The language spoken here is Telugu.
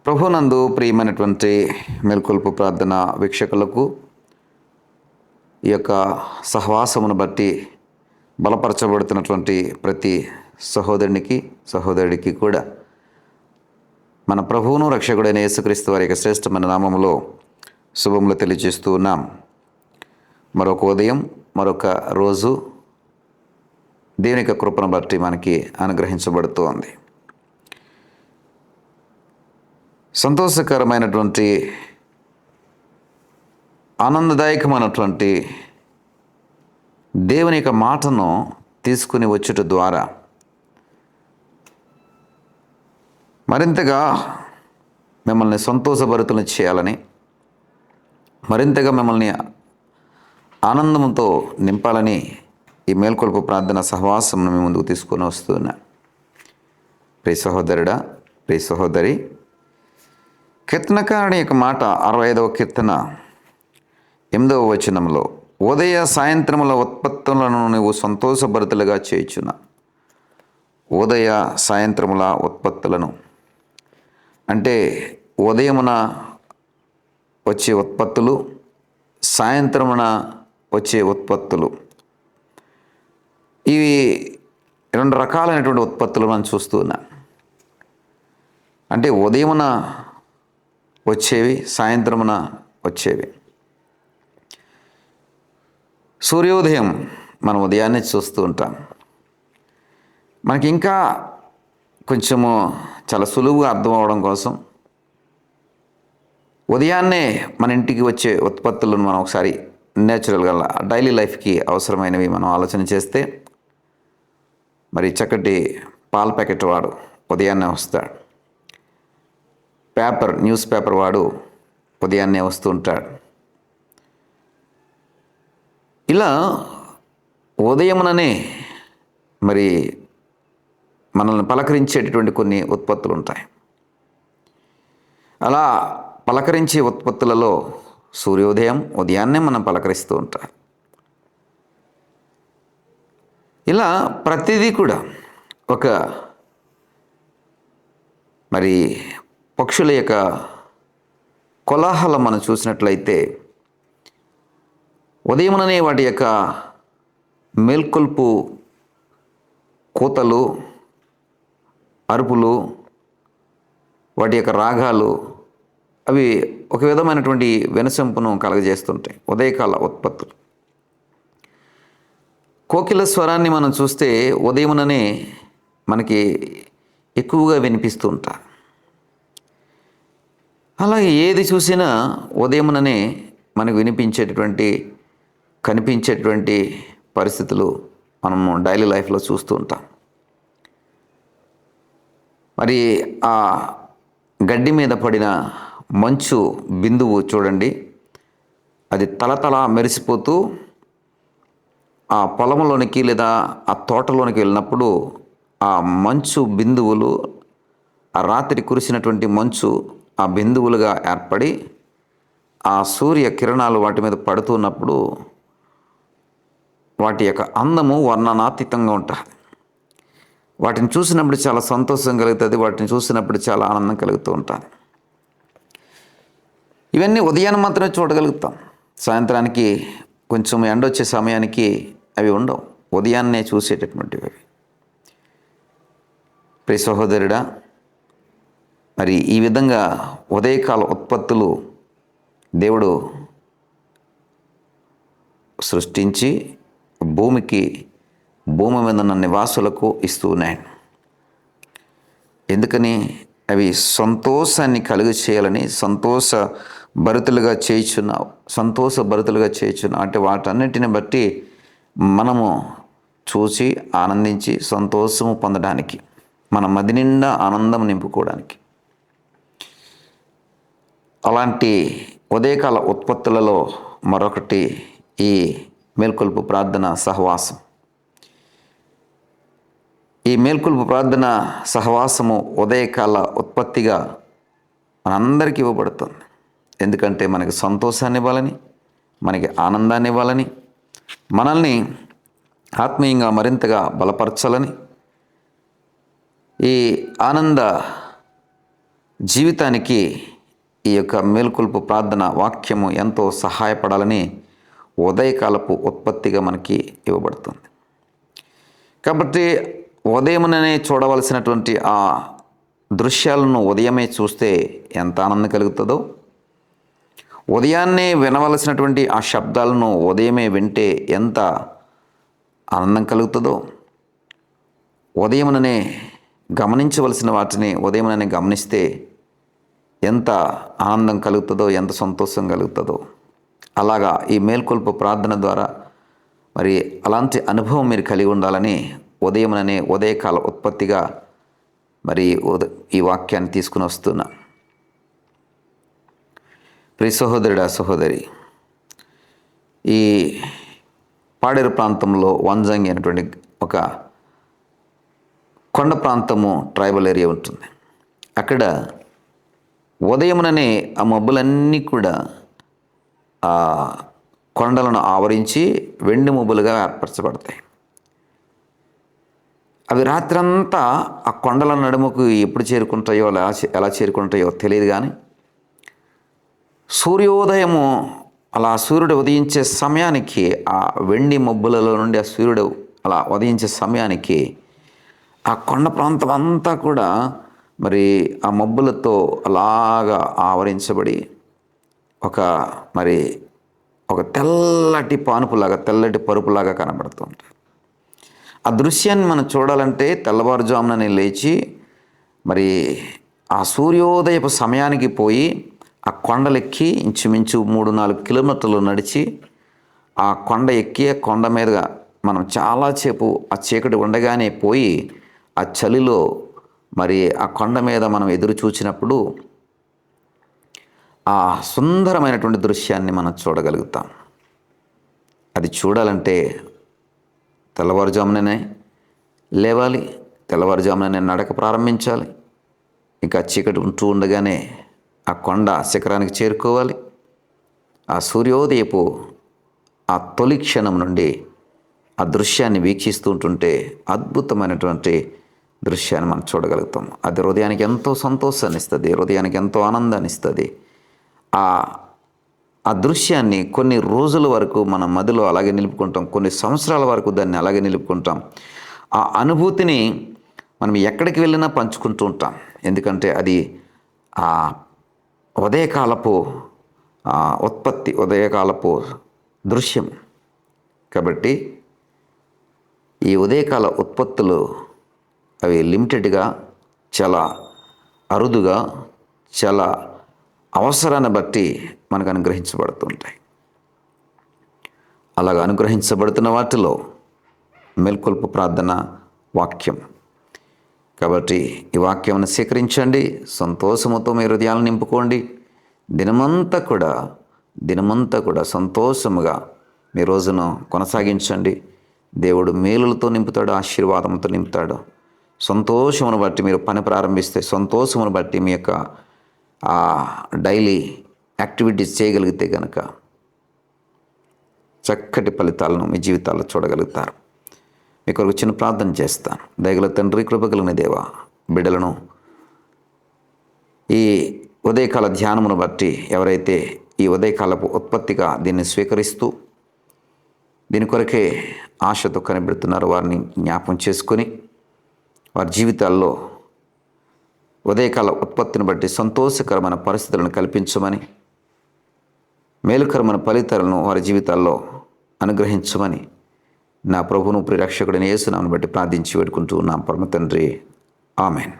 ప్రభునందు ప్రియమైనటువంటి మేల్కొల్పు ప్రార్థన వీక్షకులకు ఈ యొక్క సహవాసమును బట్టి బలపరచబడుతున్నటువంటి ప్రతి సహోదరుడికి కూడా మన ప్రభువును రక్షకుడైన యేసుక్రీస్తు వారి యొక్క శ్రేష్టమైన నామములో శుభములు తెలియజేస్తూ ఉన్నాం. మరొక ఉదయం మరొక రోజు దేవుని యొక్క కృపను బట్టి మనకి అనుగ్రహించబడుతోంది. సంతోషకరమైనటువంటి ఆనందదాయకమైనటువంటి దేవుని యొక్క మాటను తీసుకుని వచ్చుట ద్వారా మరింతగా మిమ్మల్ని సంతోషభరితులను చేయాలని, మరింతగా మిమ్మల్ని ఆనందంతో నింపాలని ఈ మేల్కొల్పు ప్రార్థన సహవాసంను మీ ముందుకు తీసుకొని వస్తున్నా. ప్రియ సహోదరుడా, ప్రియ సహోదరి, కీర్తనకారుని యొక్క మాట 65వ కీర్తన 8వ వచనంలో, ఉదయ సాయంత్రముల ఉత్పత్తులను నువ్వు సంతోషభరితులుగా చేయుచున్న. ఉదయ సాయంత్రముల ఉత్పత్తులను అంటే ఉదయమున వచ్చే ఉత్పత్తులు, సాయంత్రమున వచ్చే ఉత్పత్తులు, ఇవి రెండు రకాలైనటువంటి ఉత్పత్తులు మనం చూస్తూ ఉన్నాం. అంటే ఉదయమున వచ్చేవి, సాయంత్రమున వచ్చేవి. సూర్యోదయం మనం ఉదయాన్నే చూస్తూ ఉంటాం. మనకి ఇంకా కొంచెము చాలా సులువుగా అర్థం అవడం కోసం ఉదయాన్నే మన ఇంటికి వచ్చే ఉత్పత్తులను మనం ఒకసారి నేచురల్గా డైలీ లైఫ్కి అవసరమైనవి మనం ఆలోచన చేస్తే, మరి చక్కటి పాల ప్యాకెట్ వాడు ఉదయాన్నే వస్తాడు. న్యూస్ పేపర్ వాడు ఉదయాన్నే వస్తూ ఉంటాడు. ఇలా ఉదయముననే మరి మనల్ని పలకరించేటటువంటి కొన్ని ఉత్పత్తులు ఉంటాయి. అలా పలకరించే ఉత్పత్తులలో సూర్యోదయం ఉదయాన్నే మనం పలకరిస్తూ ఉంటాం. ఇలా ప్రతిదీ కూడా ఒక మరి పక్షుల యొక్క కోలాహలం మనం చూసినట్లయితే ఉదయముననే వాటి యొక్క మేల్కొల్పు కూతలు, అరుపులు, వాటి యొక్క రాగాలు అవి ఒక విధమైనటువంటి వెనుసంపును కలగజేస్తుంటాయి. ఉదయకాల ఉత్పత్తులు. కోకిల స్వరాన్ని మనం చూస్తే ఉదయముననే మనకి ఎక్కువగా వినిపిస్తూ ఉంటారు. అలాగే ఏది చూసినా ఉదయముననే మనకు కనిపించేటువంటి పరిస్థితులు మనము డైలీ లైఫ్లో చూస్తూ ఉంటాం. మరి ఆ గడ్డి మీద పడిన మంచు బిందువు చూడండి, అది తలతల మెరిసిపోతూ ఆ పొలంలోనికి లేదా ఆ తోటలోనికి వెళ్ళినప్పుడు ఆ మంచు బిందువులు, ఆ రాత్రి కురిసినటువంటి మంచు ఆ బిందువులుగా ఏర్పడి ఆ సూర్య కిరణాలు వాటి మీద పడుతున్నప్పుడు వాటి యొక్క అందము వర్ణనాతీతంగా ఉంటుంది. వాటిని చూసినప్పుడు చాలా సంతోషం కలుగుతుంది, వాటిని చూసినప్పుడు చాలా ఆనందం కలుగుతూ ఉంటుంది. ఇవన్నీ ఉదయాన్ని మాత్రమే చూడగలుగుతాం. సాయంత్రానికి కొంచెం ఎండొచ్చే సమయానికి అవి ఉండవు. ఉదయాన్నే చూసేటటువంటివి అవి. ప్రియ సహోదరుడా, మరి ఈ విధంగా ఉదయకాల ఉత్పత్తులు దేవుడు సృష్టించి భూమి మీద ఉన్న నివాసులకు ఇస్తూ ఉన్నాడు. ఎందుకని? అవి సంతోషాన్ని కలుగు చేయాలని, సంతోషభరితులుగా చేయుచున్నావు అంటే వాటన్నిటిని బట్టి మనము చూసి ఆనందించి సంతోషము పొందడానికి, మన మది నిండా ఆనందం నింపుకోవడానికి. అలాంటి ఉదయకాల ఉత్పత్తులలో మరొకటి ఈ మేల్కొల్పు ప్రార్థన సహవాసం. ఈ మేల్కొల్పు ప్రార్థన సహవాసము ఉదయకాల ఉత్పత్తిగా మనందరికీ ఇవ్వబడుతుంది. ఎందుకంటే మనకి సంతోషాన్ని ఇవ్వాలని, మనకి ఆనందాన్ని ఇవ్వాలని, మనల్ని ఆత్మీయంగా మరింతగా బలపరచాలని, ఈ ఆనంద జీవితానికి ఈ యొక్క మేల్కొల్పు ప్రార్థన వాక్యము ఎంతో సహాయపడాలని ఉదయకాలపు ఉత్పత్తిగా మనకి ఇవ్వబడుతుంది. కాబట్టి ఉదయముననే చూడవలసినటువంటి ఆ దృశ్యాలను ఉదయమే చూస్తే ఎంత ఆనందం కలుగుతుందో, ఉదయాన్నే వినవలసినటువంటి ఆ శబ్దాలను ఉదయమే వింటే ఎంత ఆనందం కలుగుతుందో, ఉదయముననే గమనించవలసిన వాటిని ఉదయముననే గమనిస్తే ఎంత ఆనందం కలుగుతుందో, ఎంత సంతోషం కలుగుతుందో, అలాగా ఈ మేల్కొల్పు ప్రార్థన ద్వారా మరి అలాంటి అనుభవం మీరు కలిగి ఉండాలని ఉదయముననే ఉదయకాల ఉత్పత్తిగా మరి ఈ వాక్యాన్ని తీసుకుని వస్తున్నా. ప్రియ సహోదరుడా, సహోదరి, ఈ పాడేరు ప్రాంతంలో వంజంగి అనేటువంటి ఒక కొండ ప్రాంతము, ట్రైబల్ ఏరియా ఉంటుంది. అక్కడ ఉదయముననే ఆ మబ్బులన్నీ కూడా ఆ కొండలను ఆవరించి వెండి మబ్బులుగా ఏర్పరచబడతాయి. అవి రాత్రంతా ఆ కొండల నడుముకు ఎప్పుడు చేరుకుంటాయో, ఎలా చేరుకుంటాయో తెలియదు. కానీ సూర్యోదయము అలా సూర్యుడు ఉదయించే సమయానికి, ఆ వెండి మబ్బులలో నుండి ఆ సూర్యుడు అలా ఉదయించే సమయానికి ఆ కొండ ప్రాంతం అంతా కూడా మరి ఆ మబ్బులతో అలాగా ఆవరించబడి ఒక తెల్లటి పానుపులాగా, తెల్లటి పరుపులాగా కనబడుతుంది. ఆ దృశ్యాన్ని మనం చూడాలంటే తెల్లవారుజామున లేచి మరి ఆ సూర్యోదయపు సమయానికి పోయి ఆ కొండలెక్కి ఇంచుమించు 3-4 కిలోమీటర్లు నడిచి ఆ కొండ ఎక్కి ఆ కొండ మీదుగా మనం చాలాసేపు ఆ చీకటి ఉండగానే పోయి ఆ చలిలో మరి ఆ కొండ మీద మనం ఎదురు చూచినప్పుడు ఆ సుందరమైనటువంటి దృశ్యాన్ని మనం చూడగలుగుతాం. అది చూడాలంటే తెల్లవారుజాముననే లేవాలి, తెల్లవారుజాముననే నడక ప్రారంభించాలి. ఇంకా చీకటి ఉంటూ ఉండగానే ఆ కొండ శిఖరానికి చేరుకోవాలి. ఆ సూర్యోదయపు ఆ తొలి క్షణం నుండి ఆ దృశ్యాన్ని వీక్షిస్తూ ఉంటుంటే అద్భుతమైనటువంటి దృశ్యాన్ని మనం చూడగలుగుతాం. అది హృదయానికి ఎంతో సంతోషాన్ని ఇస్తుంది, హృదయానికి ఎంతో ఆనందాన్ని ఇస్తుంది. ఆ దృశ్యాన్ని కొన్ని రోజుల వరకు మన మదిలో అలాగే నిలుపుకుంటాం, కొన్ని సంవత్సరాల వరకు దాన్ని అలాగే నిలుపుకుంటాం. ఆ అనుభూతిని మనం ఎక్కడికి వెళ్ళినా పంచుకుంటూ ఉంటాం. ఎందుకంటే అది ఆ ఉదయకాలపు ఉత్పత్తి, ఉదయకాలపు దృశ్యం. కాబట్టి ఈ ఉదయకాల ఉత్పత్తులు అవి లిమిటెడ్గా, చాలా అరుదుగా, చాలా అవసరాన్ని బట్టి మనకు అనుగ్రహించబడుతుంటాయి. అలాగ అనుగ్రహించబడుతున్న వాటిలో మేల్కొల్పు ప్రార్థన వాక్యం. కాబట్టి ఈ వాక్యాన్ని స్వీకరించండి, సంతోషముతో మీ హృదయాలను నింపుకోండి. దినమంతా కూడా సంతోషముగా మీ రోజును కొనసాగించండి. దేవుడు మేలులతో నింపుతాడు, ఆశీర్వాదంతో నింపుతాడు. సంతోషమును బట్టి మీరు పని ప్రారంభిస్తే, సంతోషమును బట్టి మీ యొక్క డైలీ యాక్టివిటీస్ చేయగలిగితే కనుక చక్కటి ఫలితాలను మీ జీవితాల్లో చూడగలుగుతారు. మీ కొరకు చిన్న ప్రార్థన చేస్తాను. దయగల తండ్రి, కృపగలిగిన దేవా, బిడ్డలను ఈ ఉదయకాల ధ్యానమును బట్టి ఎవరైతే ఈ ఉదయకాలపు ఉత్పత్తిగా దీన్ని స్వీకరిస్తూ దీని కొరకే ఆశతో కనిపెడుతున్నారో వారిని జ్ఞాపం చేసుకొని వారి జీవితాల్లో ఉదయకాల ఉత్పత్తిని బట్టి సంతోషకరమైన పరిస్థితులను కల్పించమని, మేలుకరమైన ఫలితాలను వారి జీవితాల్లో అనుగ్రహించమని నా ప్రభువును ప్రియరక్షకుడైన యేసు నామమును బట్టి ప్రార్థించి వేడుకుంటూ నా పరమ తండ్రి, ఆమెన్.